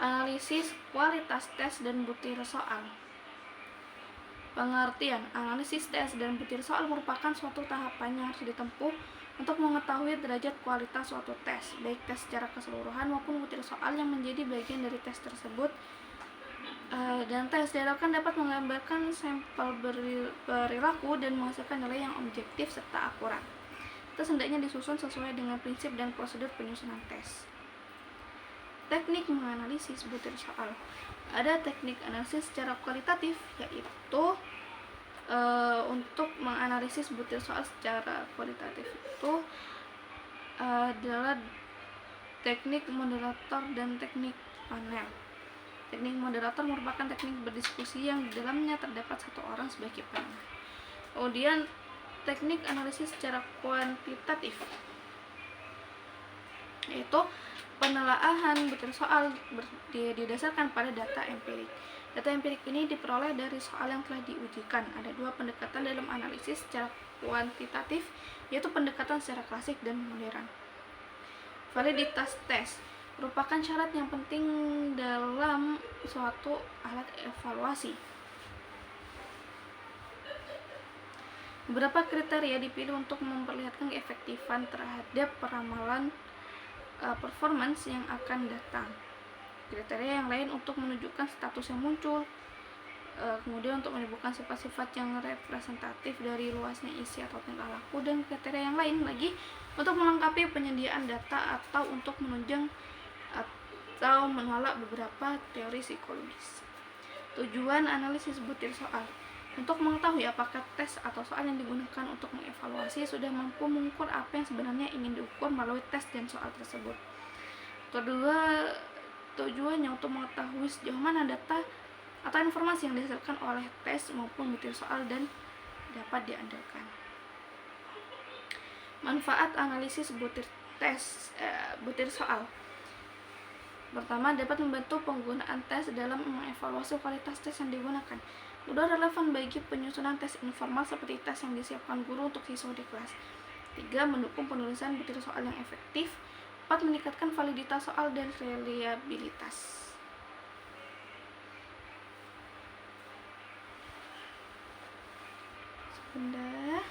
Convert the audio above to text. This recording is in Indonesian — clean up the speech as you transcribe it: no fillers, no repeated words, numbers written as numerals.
Analisis kualitas tes dan butir soal. Pengertian: analisis tes dan butir soal merupakan suatu tahapan yang harus ditempuh untuk mengetahui derajat kualitas suatu tes, baik tes secara keseluruhan maupun butir soal yang menjadi bagian dari tes tersebut. Dan tes diharapkan dapat menggambarkan sampel perilaku dan menghasilkan nilai yang objektif serta akurat. Tes hendaknya disusun sesuai dengan prinsip dan prosedur penyusunan tes. Teknik menganalisis butir soal. Ada teknik analisis secara kualitatif, yaitu untuk menganalisis butir soal secara kualitatif itu adalah teknik moderator dan teknik panel. Teknik moderator merupakan teknik berdiskusi yang di dalamnya terdapat satu orang sebagai panel. Kemudian teknik analisis secara kuantitatif, yaitu penelaahan butir soal didasarkan pada data empirik. Data empirik ini diperoleh dari soal yang telah diujikan. Ada dua pendekatan dalam analisis secara kuantitatif, yaitu pendekatan secara klasik dan modern. Validitas tes merupakan syarat yang penting dalam suatu alat evaluasi. Beberapa kriteria dipilih untuk memperlihatkan keefektifan terhadap peramalan performance yang akan datang. Kriteria yang lain untuk menunjukkan status yang muncul, kemudian untuk menyebutkan sifat-sifat yang representatif dari luasnya isi atau tingkah laku, dan kriteria yang lain lagi untuk melengkapi penyediaan data atau untuk menunjang atau menolak beberapa teori psikologis. Tujuan analisis butir soal: untuk mengetahui apakah tes atau soal yang digunakan untuk mengevaluasi sudah mampu mengukur apa yang sebenarnya ingin diukur melalui tes dan soal tersebut. Kedua, tujuannya untuk mengetahui sejauh mana data atau informasi yang dihasilkan oleh tes maupun butir soal dan dapat diandalkan. Manfaat analisis butir soal. Pertama, dapat membantu penggunaan tes dalam mengevaluasi kualitas tes yang digunakan. Kedua, relevan bagi penyusunan tes informal seperti tes yang disiapkan guru untuk siswa di kelas. 3, mendukung penulisan butir soal yang efektif. 4, meningkatkan validitas soal dan reliabilitas. Sebentar.